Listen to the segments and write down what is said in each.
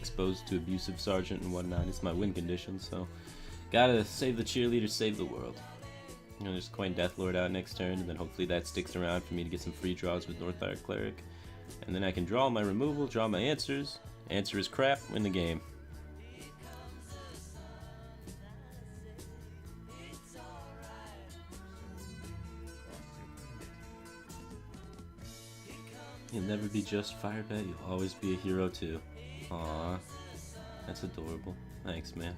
exposed to abusive sergeant and whatnot. It's my win condition, so gotta save the cheerleader, save the world. You know, there's Coin Deathlord out next turn, and then hopefully that sticks around for me to get some free draws with Northire Cleric. And then I can draw my removal, draw my answers. Answer is crap, win the game. You'll never be just Firebat, you'll always be a hero too. Aww, that's adorable. Thanks, man.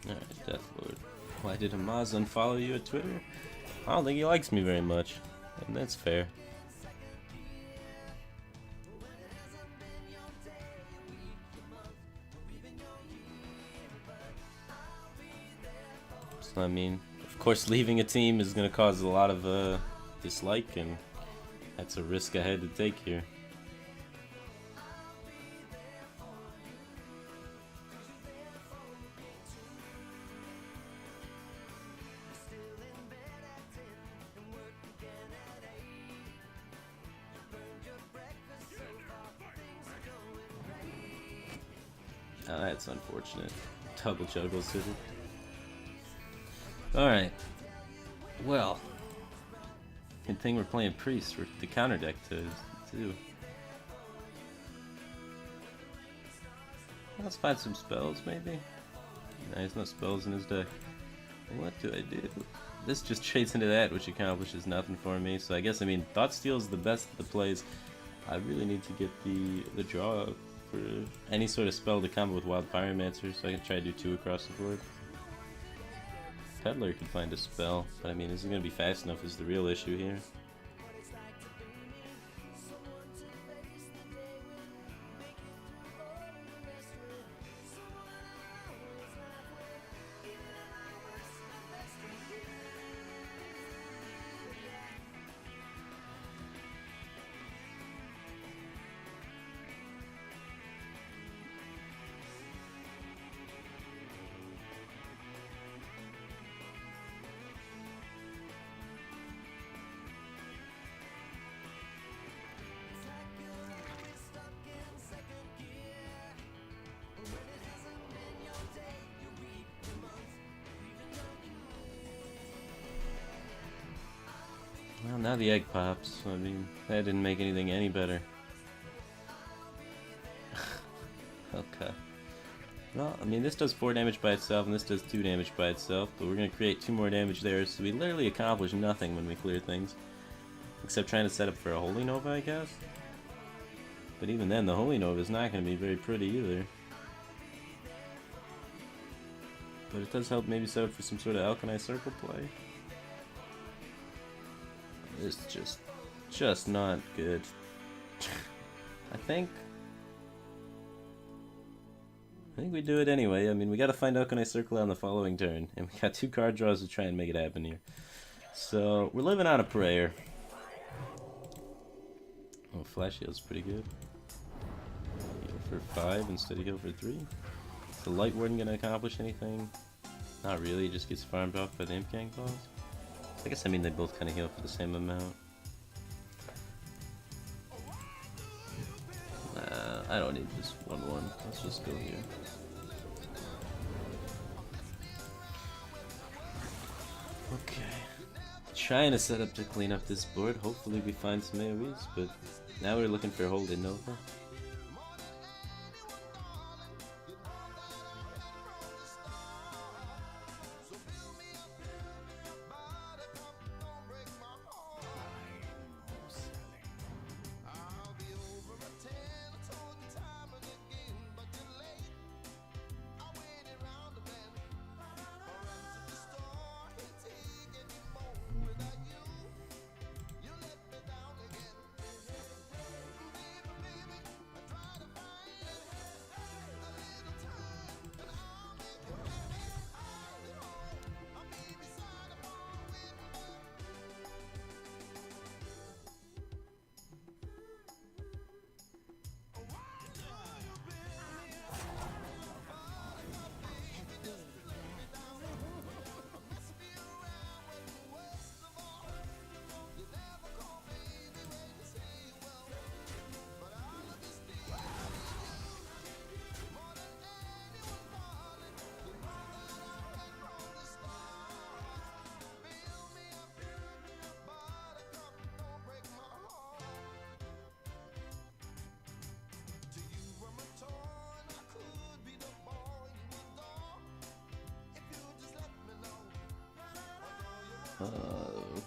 Alright, Deathlord. Why did Hamaz unfollow you at Twitter? I don't think he likes me very much, and that's fair. So, I mean, of course leaving a team is going to cause a lot of dislike, and that's a risk I had to take here. Oh, that's unfortunate. Double juggle city. Alright. Well. Good thing we're playing Priest for the counter deck too. Let's find some spells maybe. Nah, there's no spells in his deck. What do I do? This just trades into that, which accomplishes nothing for me. So I guess, I mean, Thought Steal is the best of the plays. I really need to get the draw for any sort of spell to combo with Wild Pyromancer, so I can try to do 2 across the board. Peddler could find a spell, but I mean, is it going to be fast enough is the real issue here. Well, now the egg pops. I mean, that didn't make anything any better. Okay. Well, I mean, this does 4 damage by itself, and this does 2 damage by itself, but we're going to create 2 more damage there, so we literally accomplish nothing when we clear things. Except trying to set up for a Holy Nova, I guess? But even then, the Holy Nova is not going to be very pretty either. But it does help maybe set up for some sort of Alchemized Circle play. It's just not good. I think we do it anyway. I mean, we gotta find Alchemized Circle on the following turn, and we got 2 card draws to try and make it happen here. So, we're living on a prayer. Oh, Flash Heal's pretty good. Heal for 5 instead of heal for 3. Is the Light Warden gonna accomplish anything? Not really, it just gets farmed off by the Imp Gang Balls. I guess, I mean, they both kind of heal for the same amount. I don't need this 1/1. Let's just go here. Okay. Trying to set up to clean up this board. Hopefully we find some AoEs, but now we're looking for Holy Nova.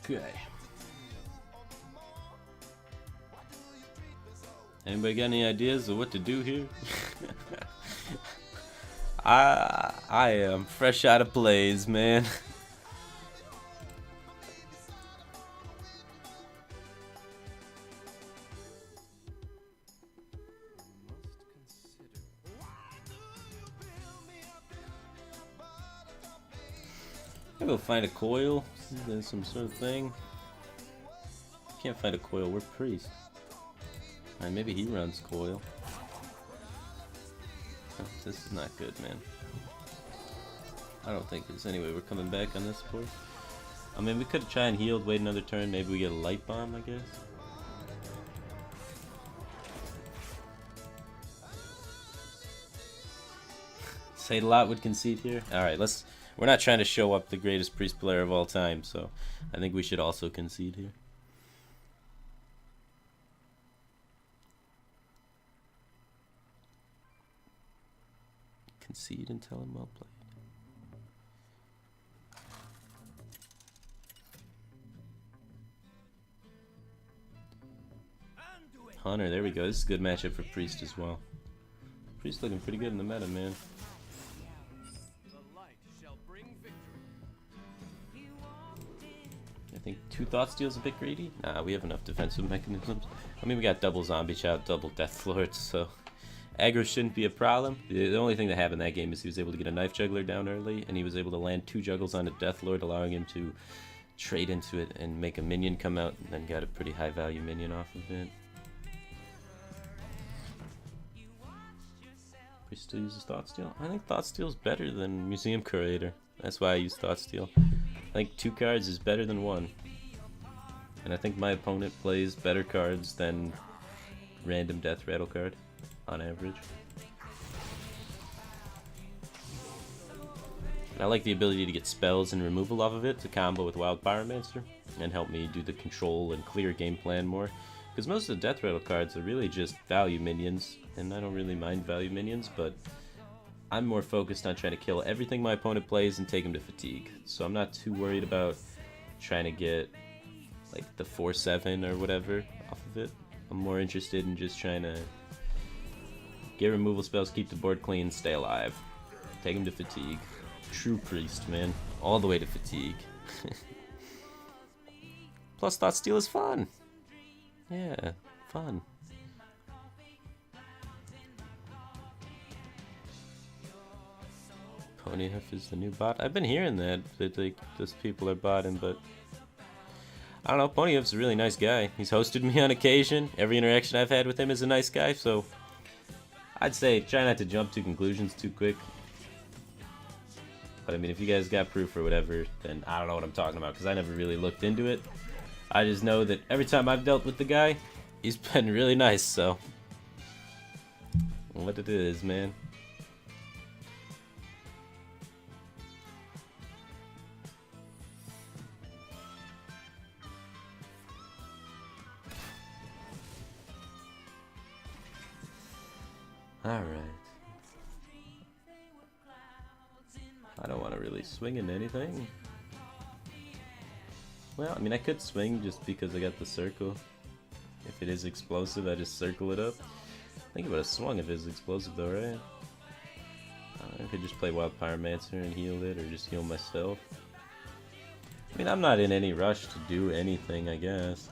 Okay. Anybody got any ideas of what to do here? I am fresh out of plays, man. I'll go find a coil. There's some sort of thing. Can't find a coil. We're priest. Alright, maybe he runs coil. Oh, this is not good, man. I don't think there's any way we're coming back on this board. I mean, we could have tried and healed, wait another turn. Maybe we get a light bomb, I guess. Say a lot would concede here. Alright, let's... We're not trying to show up the greatest priest player of all time, so I think we should also concede here. Concede and tell him well played. Hunter, there we go. This is a good matchup for Priest as well. Priest looking pretty good in the meta, man. I think 2 Thought Steal's a bit greedy. Nah, we have enough defensive mechanisms. I mean, we got double Zombie Chow, double Death Lords, so aggro shouldn't be a problem. The only thing that happened that game is he was able to get a Knife Juggler down early, and he was able to land 2 juggles on a Death Lord, allowing him to trade into it and make a minion come out, and then got a pretty high value minion off of it. We still use Thought Steal? I think Thought Steal's better than Museum Curator. That's why I use Thought Steal. I think 2 cards is better than 1. And I think my opponent plays better cards than random Death Rattle card, on average. And I like the ability to get spells and removal off of it to combo with Wild Pyromancer and help me do the control and clear game plan more. Because most of the Death Rattle cards are really just value minions, and I don't really mind value minions, but I'm more focused on trying to kill everything my opponent plays and take him to fatigue. So I'm not too worried about trying to get like the 4/7 or whatever off of it. I'm more interested in just trying to get removal spells, keep the board clean, stay alive. Take him to fatigue. True priest, man. All the way to fatigue. Plus Thought Steal is fun. Yeah, fun. Ponyhuff is the new bot. I've been hearing that like those people are botting, but I don't know. Ponyhuff's a really nice guy. He's hosted me on occasion. Every interaction I've had with him is a nice guy, so I'd say try not to jump to conclusions too quick. But I mean, if you guys got proof or whatever, then I don't know what I'm talking about because I never really looked into it. I just know that every time I've dealt with the guy, he's been really nice, so what it is, man. Alright. I don't want to really swing into anything. Well, I mean, I could swing just because I got the circle. If it is explosive, I just circle it up. I think it would have swung if it was explosive though, right? I could just play Wild Pyromancer and heal it, or just heal myself. I mean, I'm not in any rush to do anything, I guess.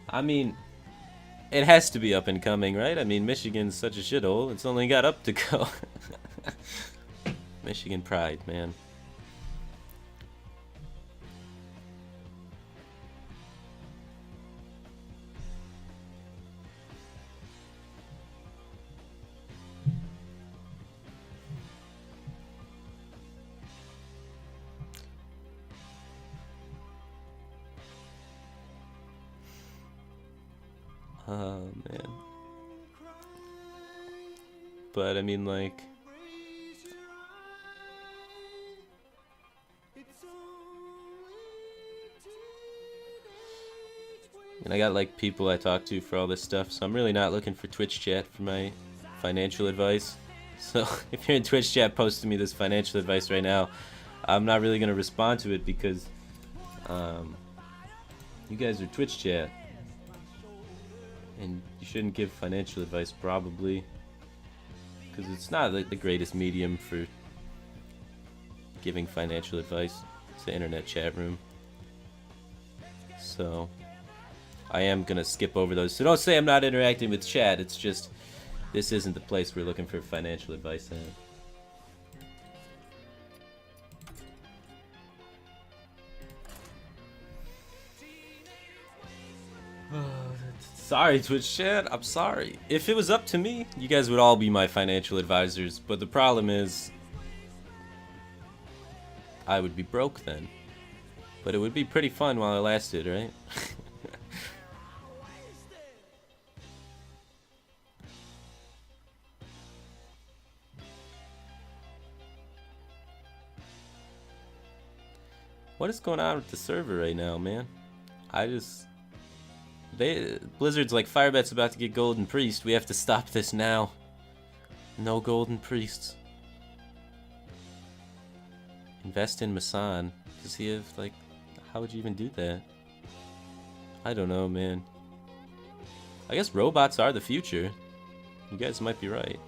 I mean, it has to be up and coming, right? I mean, Michigan's such a shithole. It's only got up to go. Michigan pride, man. Oh, man. But, I mean, like... And I got, like, people I talk to for all this stuff, so I'm really not looking for Twitch chat for my financial advice. So, if you're in Twitch chat posting me this financial advice right now, I'm not really going to respond to it because... you guys are Twitch chat. And you shouldn't give financial advice, probably. Because it's not like the greatest medium for giving financial advice. It's the internet chat room. So, I am going to skip over those. So don't say I'm not interacting with chat. It's just, this isn't the place we're looking for financial advice at. Sorry, Twitch chat. I'm sorry. If it was up to me, you guys would all be my financial advisors. But the problem is, I would be broke then. But it would be pretty fun while it lasted, right? What is going on with the server right now, man? Blizzard's like, Firebat's about to get Golden Priest. We have to stop this now. No Golden Priests. Invest in Masan. Does he have, like... How would you even do that? I don't know, man. I guess robots are the future. You guys might be right.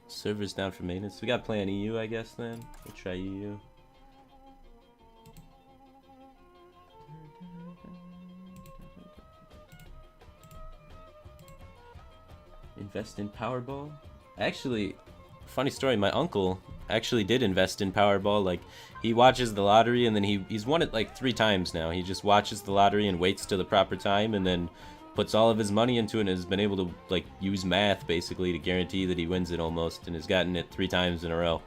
Server's down for maintenance. We got to play on EU, I guess, then. We'll try EU. Invest in Powerball? Actually, funny story, my uncle actually did invest in Powerball. Like, he watches the lottery and then he's won it like 3 times now. He just watches the lottery and waits till the proper time and then puts all of his money into it and has been able to, like, use math basically to guarantee that he wins it almost, and has gotten it 3 times in a row.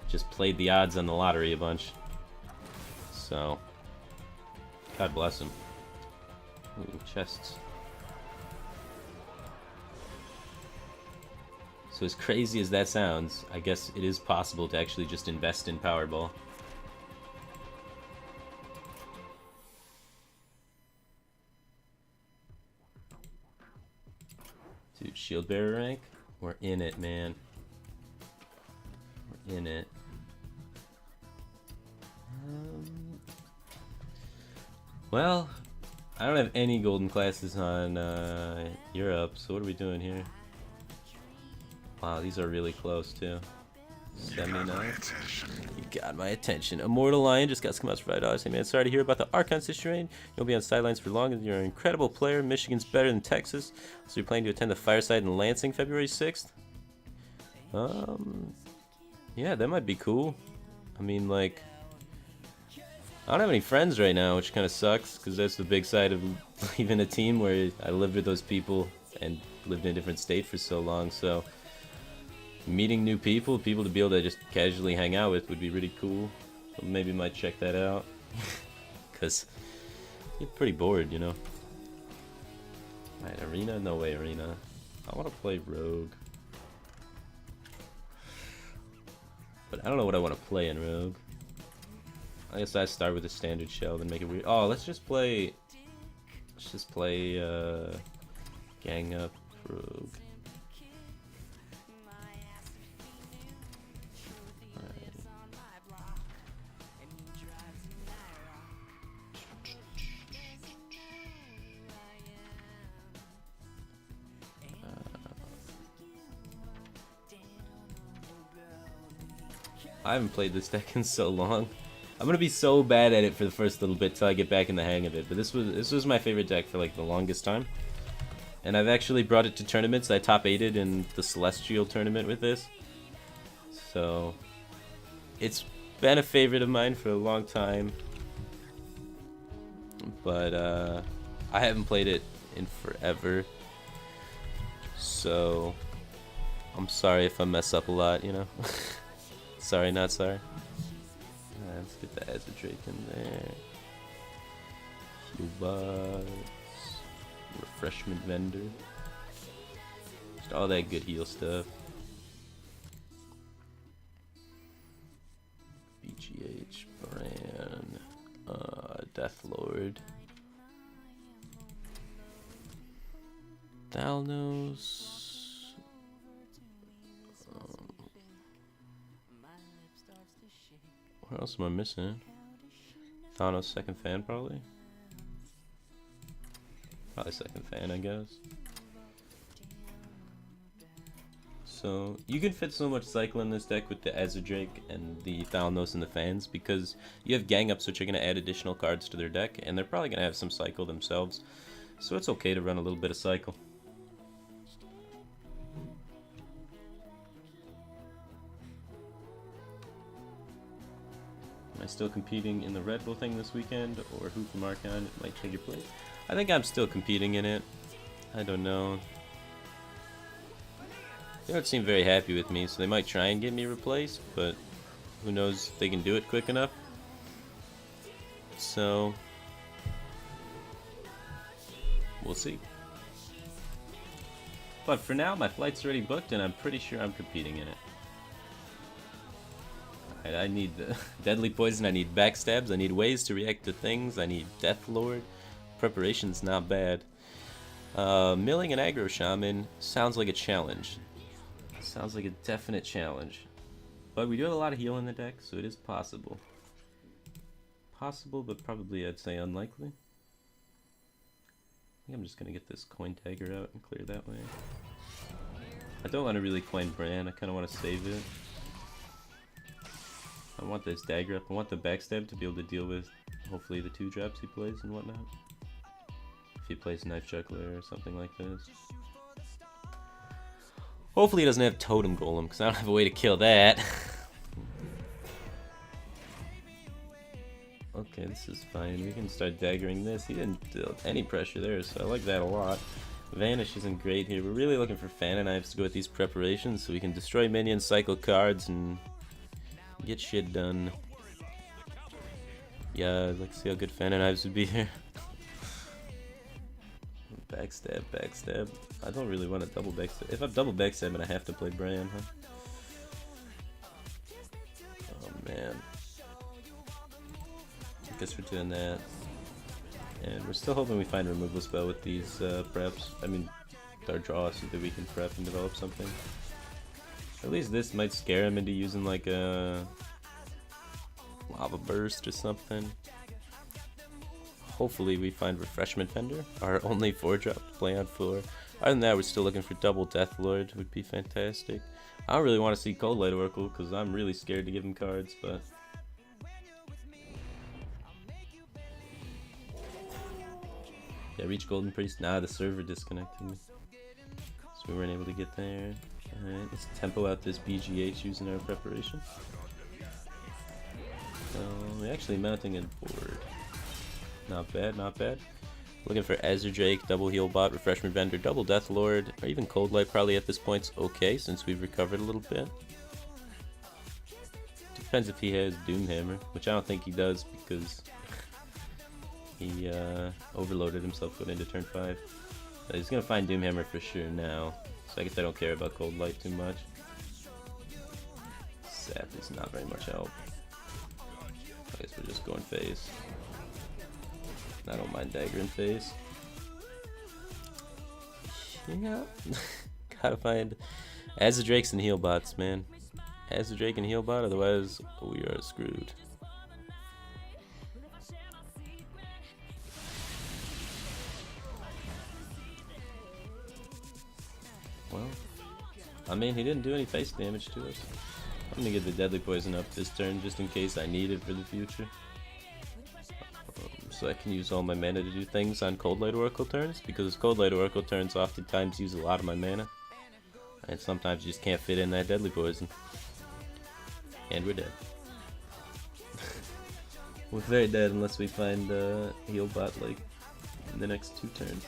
Just played the odds on the lottery a bunch. So, God bless him. Ooh, chests. So as crazy as that sounds, I guess it is possible to actually just invest in Powerball. Dude, shield bearer rank? We're in it, man. We're in it. Well, I don't have any golden classes on Europe, so what are we doing here? Wow, these are really close too. 79. You got my attention. Immortal Lion just got some out for $5. Hey man, sorry to hear about the Archon situation. You'll be on sidelines for long, and you're an incredible player. Michigan's better than Texas. So you're planning to attend the Fireside in Lansing February 6th? Yeah, that might be cool. I mean, like, I don't have any friends right now, which kind of sucks, because that's the big side of leaving a team where I lived with those people and lived in a different state for so long, so meeting new people to be able to just casually hang out with would be really cool. So maybe might check that out. Because you're pretty bored, you know. Alright, Arena? No way, Arena. I want to play Rogue. But I don't know what I want to play in Rogue. I guess I start with a standard shell, then make it weird. Oh, let's just play... Let's just play, Gang Up Rogue. I haven't played this deck in so long. I'm gonna be so bad at it for the first little bit till I get back in the hang of it. But this was my favorite deck for like the longest time. And I've actually brought it to tournaments. I top 8'd in the Celestial tournament with this. So it's been a favorite of mine for a long time. But I haven't played it in forever. So I'm sorry if I mess up a lot, you know. Sorry, not sorry. Let's get the Azure Drake in there. Firebat. Refreshment vendor. Just all that good heal stuff. BGH, Bran, Death Lord. Thalnos. What else am I missing? Thanos second fan probably? Probably second fan, I guess. So you can fit so much cycle in this deck with the Azure Drake and the Thalnos and the fans because you have gang ups which are going to add additional cards to their deck and they're probably going to have some cycle themselves. So it's okay to run a little bit of cycle. Am I still competing in the Red Bull thing this weekend, or who from Archon? It might change your place. I think I'm still competing in it. I don't know. They don't seem very happy with me, so they might try and get me replaced, but who knows if they can do it quick enough. So we'll see. But for now, my flight's already booked, and I'm pretty sure I'm competing in it. I need the deadly poison, I need backstabs, I need ways to react to things, I need Death Lord. Preparation's not bad. Milling an aggro shaman sounds like a challenge. Sounds like a definite challenge. But we do have a lot of heal in the deck, so it is possible. Possible, but probably I'd say unlikely. I think I'm just gonna get this coin tagger out and clear that way. I don't want to really coin Bran, I kind of want to save it. I want this dagger up. I want the backstab to be able to deal with hopefully the 2-drops he plays and whatnot. If he plays Knife Juggler or something like this. Hopefully he doesn't have Totem Golem because I don't have a way to kill that. Okay, this is fine. We can start daggering this. He didn't deal any pressure there, so I like that a lot. Vanish isn't great here. We're really looking for Fana Knives to go with these preparations so we can destroy minions, cycle cards, and get shit done. Yeah, I'd like to see how good Fana Knives would be here. Backstab, backstab. I don't really want to double backstab. If I'm double backstabbing, I have to play Bran, huh? Oh man. I guess we're doing that. And we're still hoping we find a removal spell with these preps. I mean, our draw so that we can prep and develop something. At least this might scare him into using like a lava burst or something. Hopefully we find Refreshment Vendor, our only 4-drop to play on 4. Other than that, we're still looking for double Death Lord, would be fantastic. I don't really want to see Cold Light Oracle because I'm really scared to give him cards, but yeah, reach Golden Priest. Nah, the server disconnected me, so we weren't able to get there. Alright, let's tempo out this BGH using our preparation. So, we're actually mounting a board. Not bad, not bad. Looking for Azure Drake, double Heal Bot, Refreshment Vendor, double Death Lord, or even Cold Light probably at this point's okay since we've recovered a little bit. Depends if he has Doomhammer, which I don't think he does because he overloaded himself going into turn 5. But he's going to find Doomhammer for sure now. So I guess I don't care about Cold Light too much. Sap is not very much help. I guess we're just going face. I don't mind dagger in face. Yeah. Gotta find Azure Drakes and heal bots, man. Azure Drake and heal bot, otherwise we are screwed. Well, I mean, he didn't do any face damage to us. I'm gonna get the Deadly Poison up this turn just in case I need it for the future. So I can use all my mana to do things on Cold Light Oracle turns, because Cold Light Oracle turns oftentimes use a lot of my mana. And sometimes you just can't fit in that Deadly Poison. And we're dead. We're very dead unless we find heal bot like in the next 2 turns.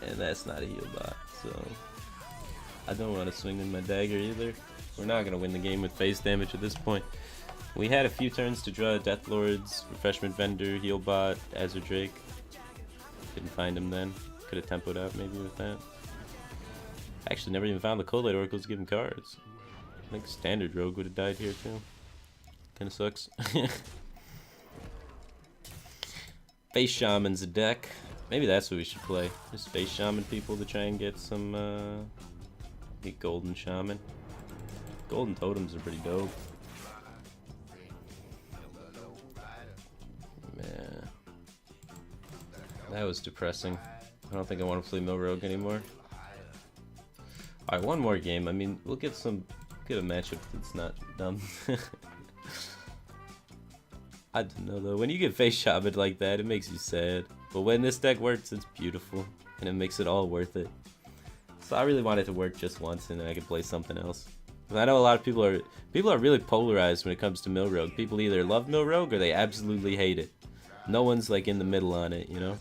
And that's not a heal bot, so I don't want to swing in my dagger either. We're not going to win the game with face damage at this point. We had a few turns to draw Death Lords, Refreshment Vendor, heal bot, Azure Drake. Didn't find him then. Could have tempoed out maybe with that. Actually never even found the Cold Light Oracles to give him cards. I think Standard Rogue would have died here too. Kinda sucks. Face Shaman's a deck. Maybe that's what we should play. Just Face Shaman people to try and get some get Golden Shaman. Golden Totems are pretty dope. Man. That was depressing. I don't think I want to play Mill Rogue anymore. Alright, one more game. I mean, we'll get a matchup that's not dumb. I don't know though. When you get face shaman like that, it makes you sad. But when this deck works, it's beautiful, and it makes it all worth it. So I really want it to work just once, and then I can play something else. But I know a lot of people are really polarized when it comes to Mill Rogue. People either love Mill Rogue or they absolutely hate it. No one's like in the middle on it, you know.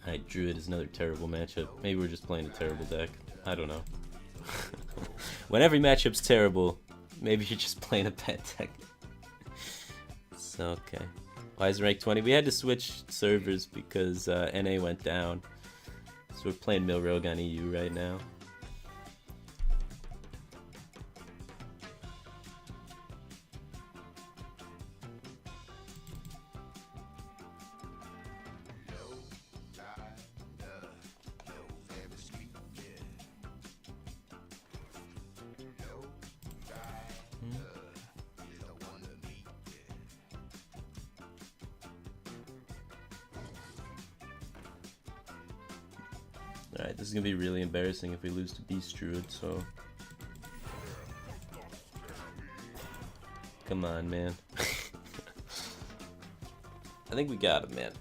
Alright, Druid is another terrible matchup. Maybe we're just playing a terrible deck. I don't know. When every matchup's terrible, maybe you're just playing a bad deck. So, okay. Why is it rank 20? We had to switch servers because NA went down. So we're playing Mill Rogue on EU right now. Alright, this is gonna be really embarrassing if we lose to Beast Druid, so... Come on, man. I think we got him, man.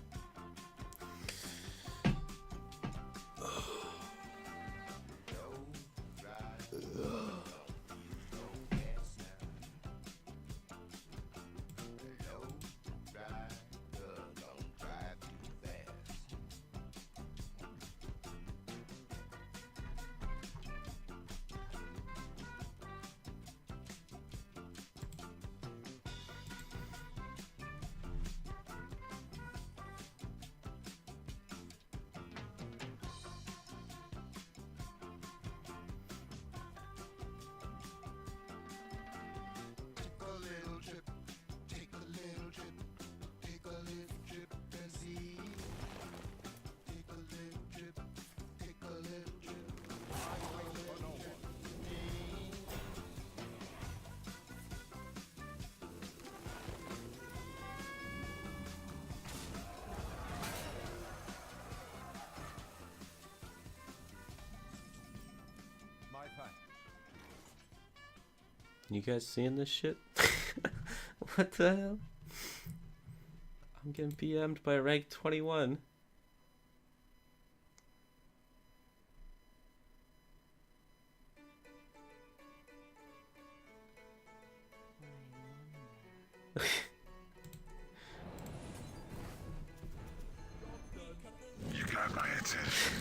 You guys seeing this shit? What the hell? I'm getting PM'd by rank 21. You got my attention.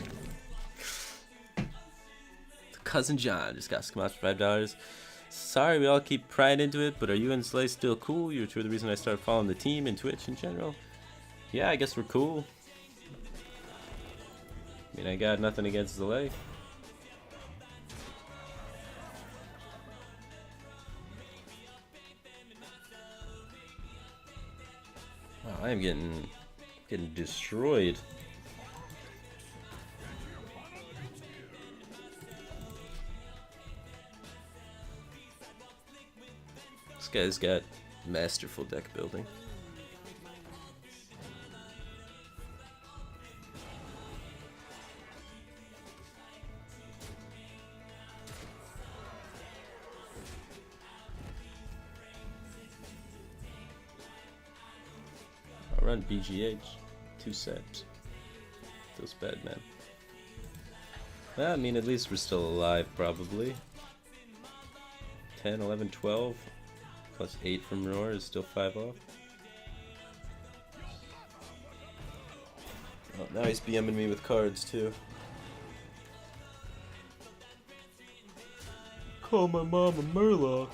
Cousin John just got smashed for $5. Sorry we all keep prying into it, but are you and Slay still cool? You're two of the reason I started following the team and Twitch in general. Yeah, I guess we're cool. I mean, I got nothing against Slay. Wow, I am getting destroyed. This guy's got masterful deck building. run BGH. 2 sets. Feels bad, man. Well, I mean, at least we're still alive, probably. 10, 11, 12. Plus 8 from Roar is still 5 off. Oh, now he's BMing me with cards, too. Call my mom a Murloc.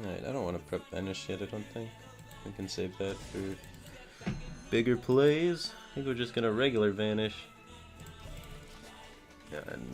Alright, I don't want to prep Vanish yet, I don't think. We can save that for bigger plays. I think we're just gonna regular Vanish. And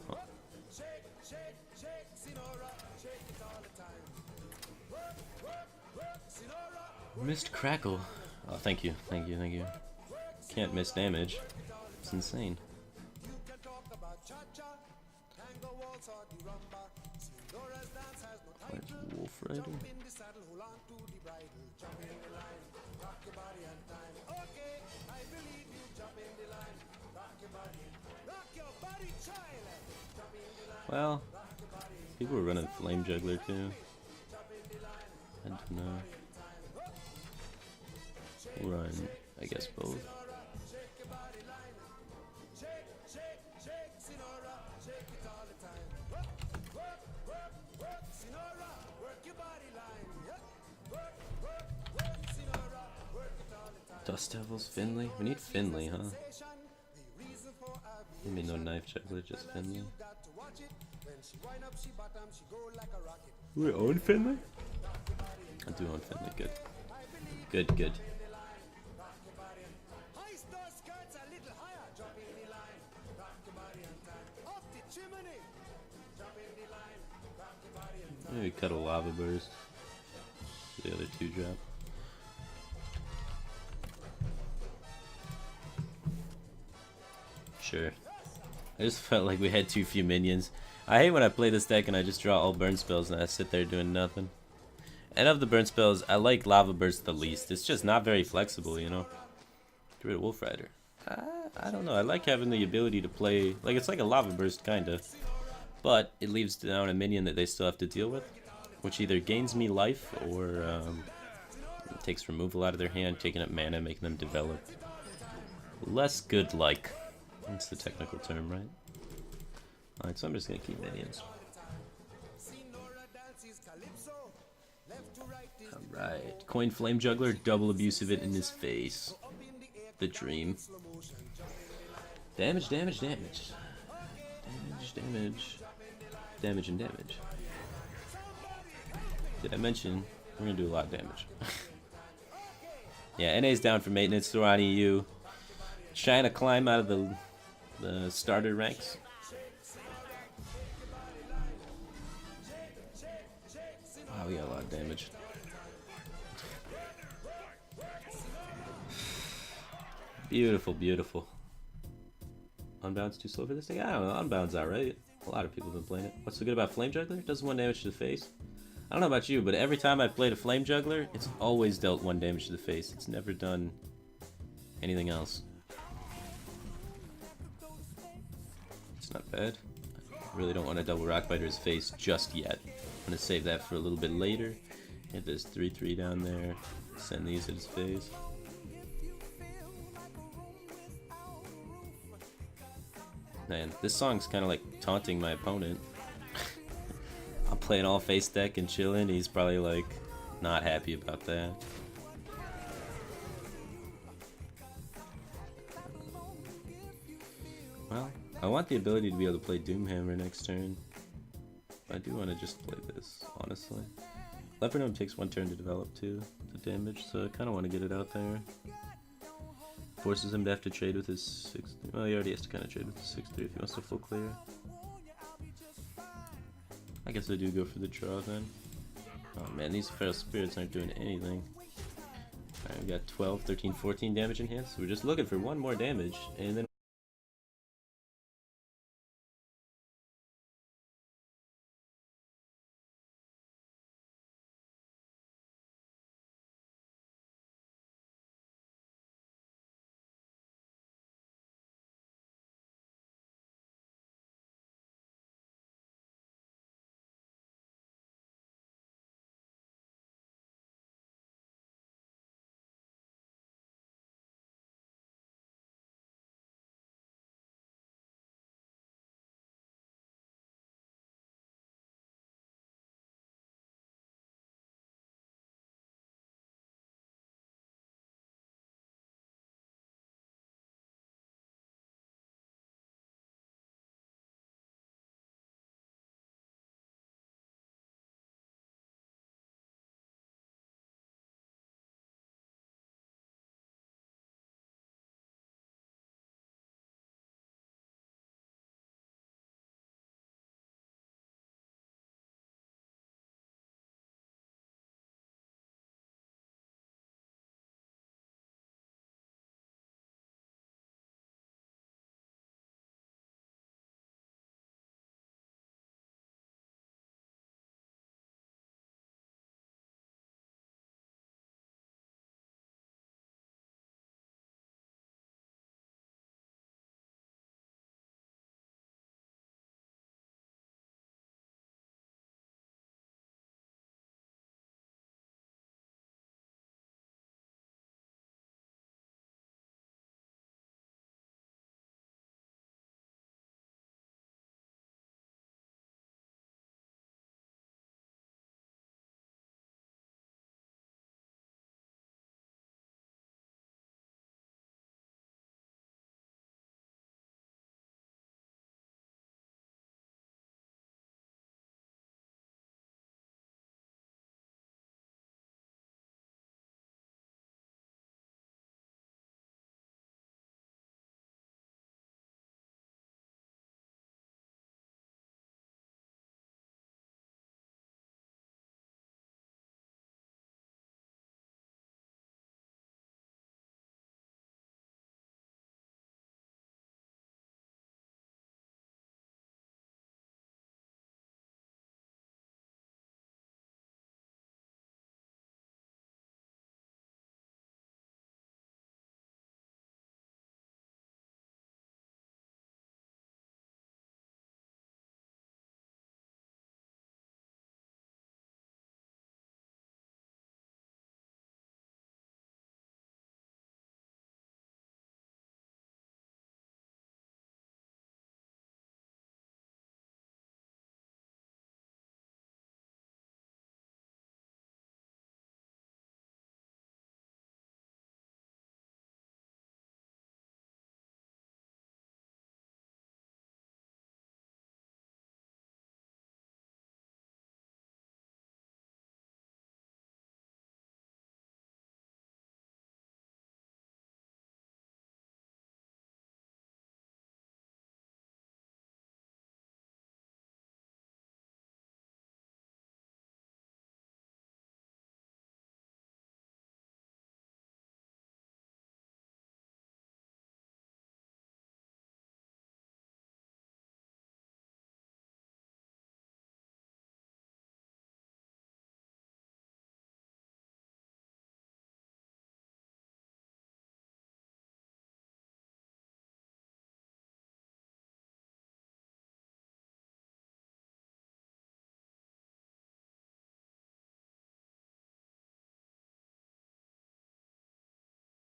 Huh. Missed crackle. Oh, thank you, thank you, thank you. Can't miss damage. It's insane. Where's Wolf Rider? Well, people were running Flame Juggler too. I don't know. We'll run, I guess, both. Dust Devils, Finley? We need Finley, huh? Maybe no Knife Juggler, just Finley. We own Finley? I do own Finley, good. Good, good. Maybe cut a Lava Burst. The other two drop. Sure. I just felt like we had too few minions. I hate when I play this deck and I just draw all burn spells and I sit there doing nothing. And of the burn spells, I like Lava Burst the least. It's just not very flexible, you know? Get rid of Wolf Rider. I don't know. I like having the ability to play... Like, it's like a Lava Burst, kinda. But it leaves down a minion that they still have to deal with. Which either gains me life or takes removal out of their hand, taking up mana, making them develop. Less good-like. That's the technical term, right? Alright, so I'm just gonna keep minions. Alright, Coin Flame Juggler, double abuse of it in his face. The dream. Damage, damage, damage. Damage, damage. Damage and damage. Did I mention we're gonna do a lot of damage? Yeah, NA's down for maintenance, throw on EU. Trying to climb out of the starter ranks. Wow, we got a lot of damage. Beautiful, beautiful. Unbound's too slow for this thing? I don't know, Unbound's alright. A lot of people have been playing it. What's so good about Flame Juggler? It does 1 damage to the face. I don't know about you, but every time I've played a Flame Juggler, it's always dealt 1 damage to the face. It's never done anything else. It's not bad. I really don't want to double Rockbiter's face just yet. I'm going to save that for a little bit later. Get this 3-3 down there. Send these at his face. Man, this song's kind of like taunting my opponent. I'm playing all face deck and chilling. He's probably like not happy about that. Well, I want the ability to be able to play Doomhammer next turn. I do want to just play this, honestly. Leopard Gnome takes 1 turn to develop too, the damage, so I kind of want to get it out there. Forces him to have to trade with his 6. Well, he already has to kind of trade with his 6/3 if he wants to full clear. I guess I do go for the draw then. Oh man, these Feral Spirits aren't doing anything. Alright, we got 12, 13, 14 damage in hand, so we're just looking for 1 more damage, and then